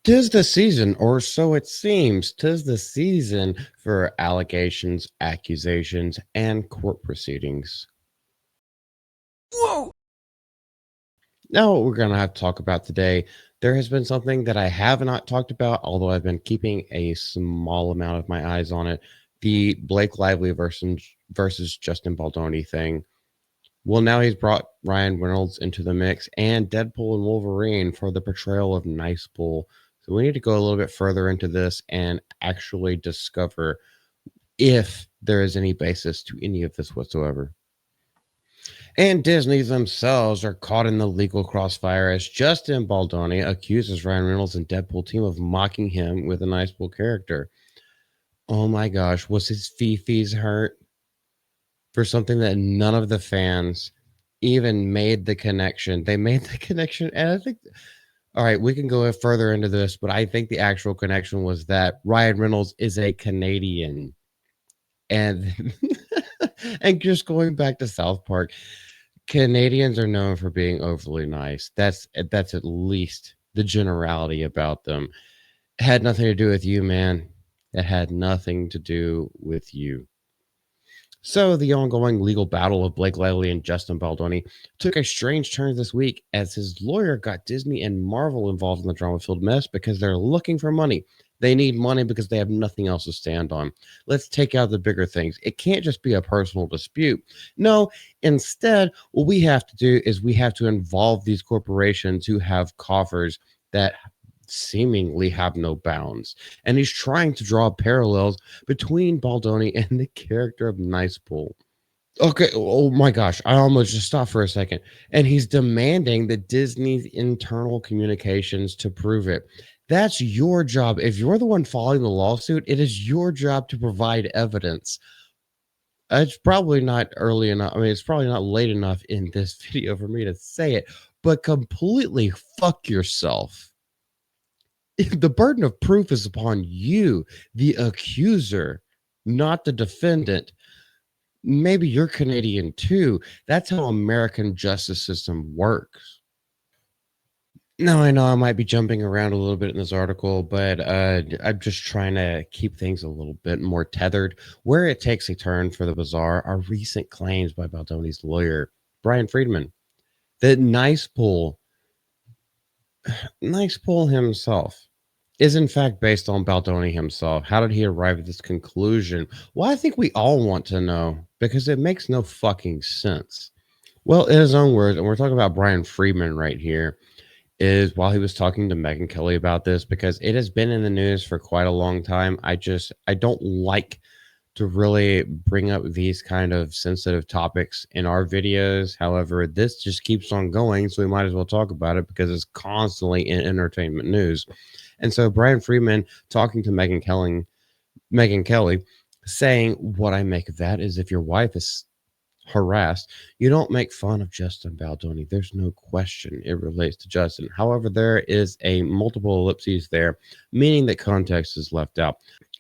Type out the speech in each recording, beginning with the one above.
'Tis the season, or so it seems. 'Tis the season for allegations, accusations, and court proceedings. Whoa! Now, what we're going to have to talk about today, there has been something that I have not talked about, although I've been keeping a small amount of my eyes on it, the Blake Lively versus Justin Baldoni thing. Well, now he's brought Ryan Reynolds into the mix and Deadpool and Wolverine for the portrayal of Nice Bull. So we need to go a little bit further into this and actually discover if there is any basis to any of this whatsoever. And Disney themselves are caught in the legal crossfire as Justin Baldoni accuses Ryan Reynolds and Deadpool team of mocking him with a Nice Bull character. Oh my gosh, was his fifis hurt for something that none of the fans even made the connection? They made the connection, and I think, all right, we can go further into this, but I think the actual connection was that Ryan Reynolds is a Canadian. And and just going back to South Park, Canadians are known for being overly nice. That's at least the generality about them. It had nothing to do with you, man. It had nothing to do with you. So, the ongoing legal battle of Blake Lively and Justin Baldoni took a strange turn this week as his lawyer got Disney and Marvel involved in the drama filled mess because they're looking for money. They need money because they have nothing else to stand on. Let's take out the bigger things. It can't just be a personal dispute. No, instead, what we have to do is we have to involve these corporations who have coffers that seemingly have no bounds. And he's trying to draw parallels between Baldoni and the character of Nice Bull. Okay, oh my gosh, I almost just stopped for a second. And he's demanding that Disney's internal communications to prove it. That's your job. If you're the one filing the lawsuit, it is your job to provide evidence. It's probably not early enough. I mean, it's probably not late enough in this video for me to say it, but completely fuck yourself. The burden of proof is upon you, the accuser, not the defendant. Maybe you're Canadian too. That's how American justice system works. Now I know I might be jumping around a little bit in this article, but I'm just trying to keep things a little bit more tethered. Where it takes a turn for the bizarre are recent claims by Baldoni's lawyer, Brian Friedman, that Nice Pull himself is in fact based on Baldoni himself. How did he arrive at this conclusion? Well, I think we all want to know because it makes no fucking sense. Well, in his own words, and we're talking about Brian Friedman right here, is while he was talking to Megyn Kelly about this, because it has been in the news for quite a long time. I don't like to really bring up these kind of sensitive topics in our videos. However, this just keeps on going, so we might as well talk about it because it's constantly in entertainment news. And so Brian Freeman talking to Megyn Kelly, saying, "What I make of that is if your wife is harassed, you don't make fun of Justin Baldoni. There's no question it relates to Justin. However, there is a multiple ellipses there, meaning that context is left out.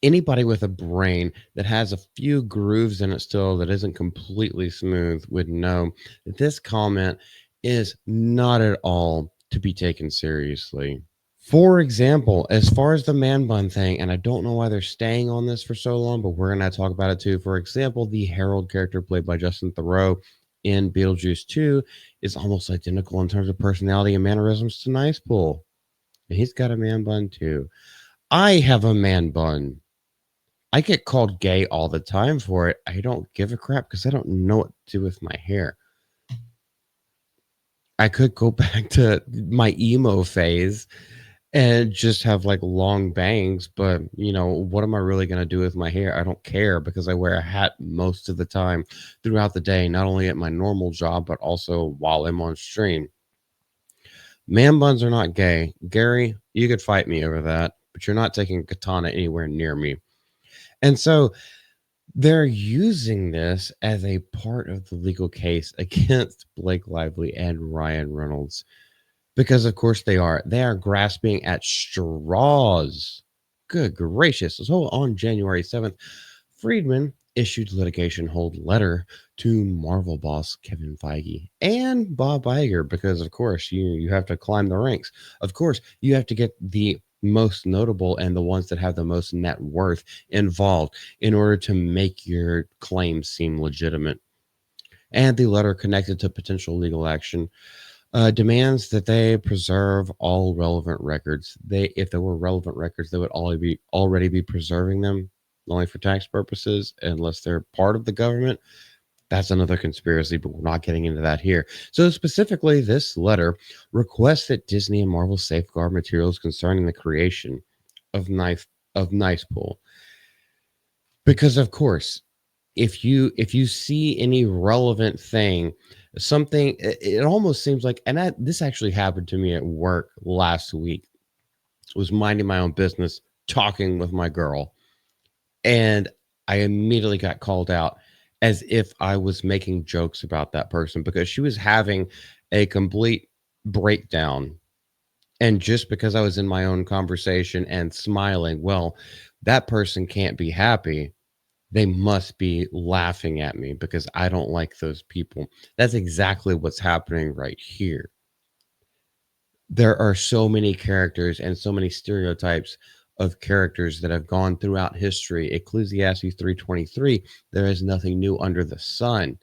Anybody with a brain that has a few grooves in it still that isn't completely smooth would know that this comment is not at all to be taken seriously. For example, as far as the man bun thing, and I don't know why they're staying on this for so long, but we're going to talk about it too. For example, the Harold character played by Justin Theroux in Beetlejuice 2 is almost identical in terms of personality and mannerisms to Nice Bull. And he's got a man bun too. I have a man bun. I get called gay all the time for it. I don't give a crap because I don't know what to do with my hair. I could go back to my emo phase and just have like long bangs, but what am I really going to do with my hair? I don't care because I wear a hat most of the time throughout the day, not only at my normal job, but also while I'm on stream. Man buns are not gay. Gary, you could fight me over that, but you're not taking a katana anywhere near me. And so they're using this as a part of the legal case against Blake Lively and Ryan Reynolds. Because of course they are. They are grasping at straws. Good gracious. So on January 7th, Friedman issued litigation hold letter to Marvel boss Kevin Feige and Bob Iger because of course you have to climb the ranks. Of course, you have to get the most notable and the ones that have the most net worth involved in order to make your claim seem legitimate. And the letter connected to potential legal action demands that they preserve all relevant records. If there were relevant records, they would already be preserving them, only for tax purposes, unless they're part of the government. That's another conspiracy, but we're not getting into that here. So specifically, this letter requests that Disney and Marvel safeguard materials concerning the creation of Nice Pool, because of course, if you see any relevant thing, something, it almost seems like, and this actually happened to me at work last week. I was minding my own business, talking with my girl, and I immediately got called out as if I was making jokes about that person because she was having a complete breakdown. And just because I was in my own conversation and smiling, well, that person can't be happy. They must be laughing at me because I don't like those people. That's exactly what's happening right here. There are so many characters and so many stereotypes of characters that have gone throughout history. Ecclesiastes 3:23, there is nothing new under the sun.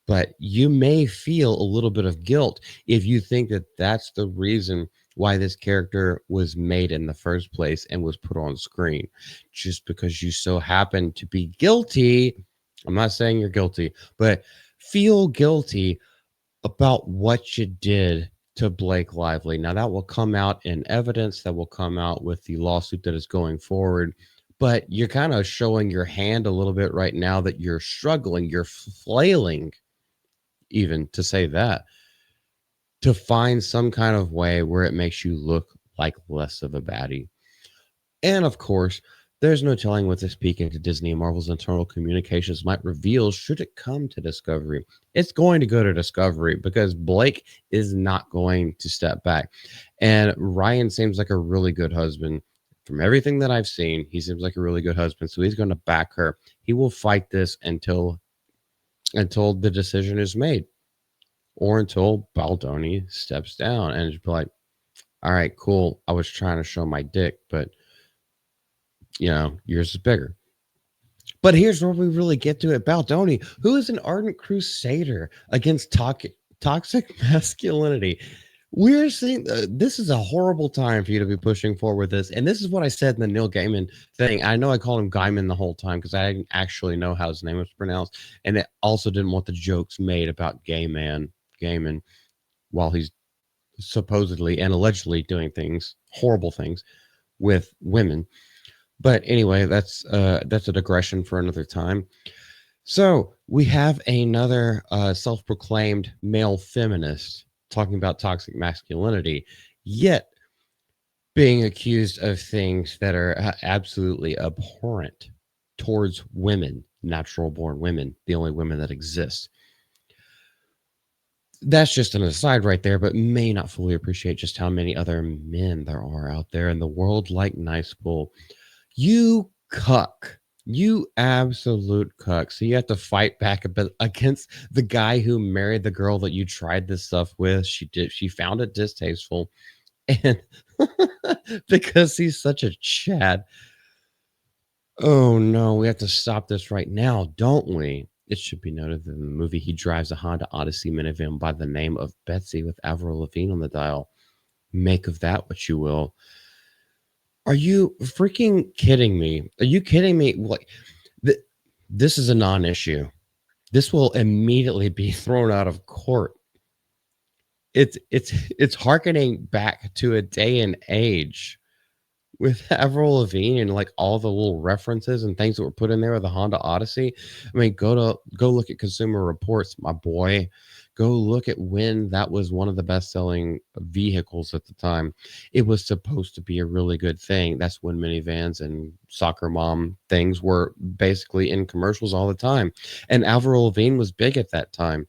But you may feel a little bit of guilt if you think that that's the reason why this character was made in the first place and was put on screen. Just because you so happen to be guilty, I'm not saying you're guilty, but feel guilty about what you did to Blake Lively. Now, that will come out in evidence, that will come out with the lawsuit that is going forward. But you're kind of showing your hand a little bit right now that you're struggling, you're flailing, even to say that, to find some kind of way where it makes you look like less of a baddie. And of course, there's no telling what this peek into Disney and Marvel's internal communications might reveal should it come to Discovery. It's going to go to Discovery because Blake is not going to step back. And Ryan seems like a really good husband. From everything that I've seen, he seems like a really good husband. So he's going to back her. He will fight this until the decision is made, or until Baldoni steps down and just be like, all right, cool. I was trying to show my dick, but yours is bigger. But here's where we really get to it. Baldoni, who is an ardent crusader against toxic masculinity. We're seeing this is a horrible time for you to be pushing forward with this. And this is what I said in the Neil Gaiman thing. I know I called him Gaiman the whole time because I didn't actually know how his name was pronounced. And it also didn't want the jokes made about Gaiman, while he's supposedly and allegedly doing things, horrible things with women. But anyway, that's a digression for another time. So we have another self-proclaimed male feminist talking about toxic masculinity, yet being accused of things that are absolutely abhorrent towards women, natural born women, the only women that exist. That's just an aside right there, but may not fully appreciate just how many other men there are out there in the world like Nice Bull. You cuck. You absolute cuck. So you have to fight back a bit against the guy who married the girl that you tried this stuff with. She found it distasteful. And because he's such a Chad. Oh no, we have to stop this right now, don't we? It should be noted that in the movie he drives a Honda Odyssey minivan by the name of Betsy with Avril Lavigne on the dial. Make of that what you will. Are you freaking kidding me? Are you kidding me? Like, th- this is a non-issue. This will immediately be thrown out of court. It's harkening back to a day and age with Avril Lavigne and like all the little references and things that were put in there with the Honda Odyssey. I mean, go look at Consumer Reports, my boy. Go look at when that was one of the best-selling vehicles at the time. It was supposed to be a really good thing. That's when minivans and soccer mom things were basically in commercials all the time. And Avril Lavigne was big at that time.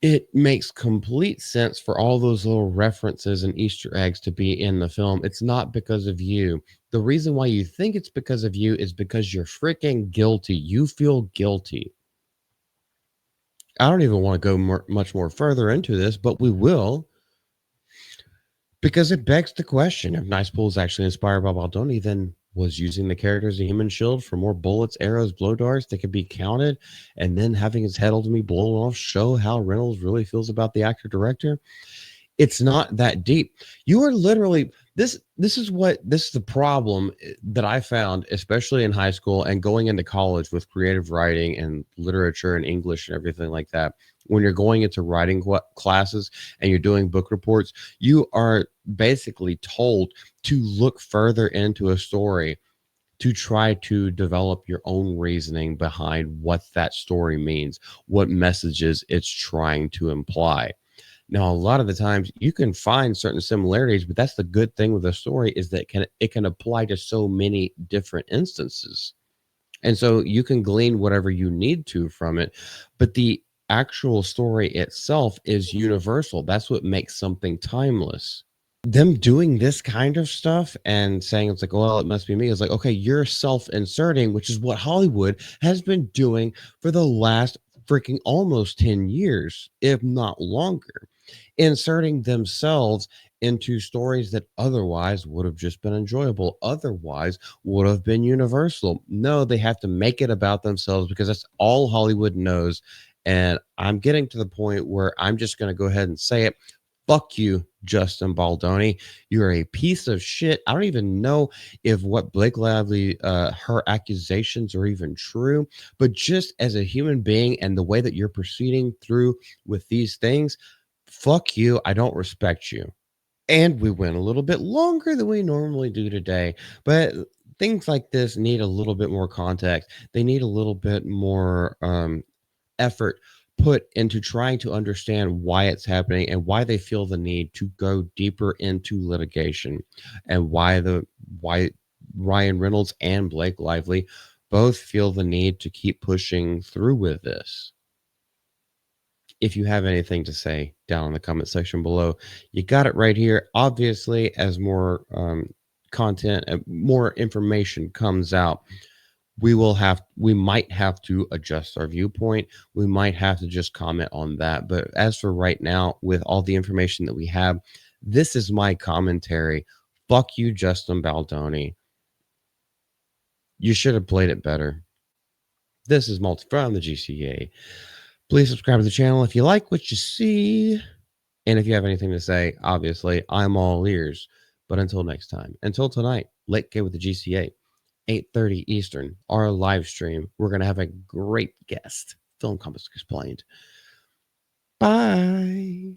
It makes complete sense for all those little references and Easter eggs to be in the film. It's not because of you. The reason why you think it's because of you is because you're freaking guilty. You feel guilty. I don't even want to go much more further into this, but we will. Because it begs the question, if Nice Pool is actually inspired by Baldoni, then was using the character as a human shield for more bullets, arrows, blow darts that could be counted, and then having his head ultimately blown off show how Reynolds really feels about the actor director? It's not that deep. You are literally this is the problem that I found, especially in high school and going into college with creative writing and literature and English and everything like that. When you're going into writing classes and you're doing book reports, you are basically told to look further into a story to try to develop your own reasoning behind what that story means, what messages it's trying to imply. Now, a lot of the times you can find certain similarities, but that's the good thing with a story is that it can apply to so many different instances. And so you can glean whatever you need to from it, but the actual story itself is universal. That's what makes something timeless. Them doing this kind of stuff and saying it's like, well, it must be me. It's like, okay, you're self-inserting, which is what Hollywood has been doing for the last freaking almost 10 years, if not longer, inserting themselves into stories that otherwise would have just been enjoyable, otherwise would have been universal. No, they have to make it about themselves because that's all Hollywood knows. And I'm getting to the point where I'm just going to go ahead and say it. Fuck you, Justin Baldoni. You're a piece of shit. I don't even know if what Blake Lively, her accusations are even true, but just as a human being and the way that you're proceeding through with these things, fuck you. I don't respect you. And we went a little bit longer than we normally do today, but things like this need a little bit more context. They need a little bit more effort put into trying to understand why it's happening and why they feel the need to go deeper into litigation and why Ryan Reynolds and Blake Lively both feel the need to keep pushing through with this. If you have anything to say down in the comment section below, you got it right here. Obviously, as more content and more information comes out, we might have to adjust our viewpoint. We might have to just comment on that. But as for right now, with all the information that we have, this is my commentary. Fuck you, Justin Baldoni. You should have played it better. This is Multi from the GCA. Please subscribe to the channel if you like what you see. And if you have anything to say, obviously, I'm all ears. But until next time, until tonight, Late K with the GCA, 8:30 Eastern, our live stream. We're going to have a great guest. Film Compass Explained. Bye.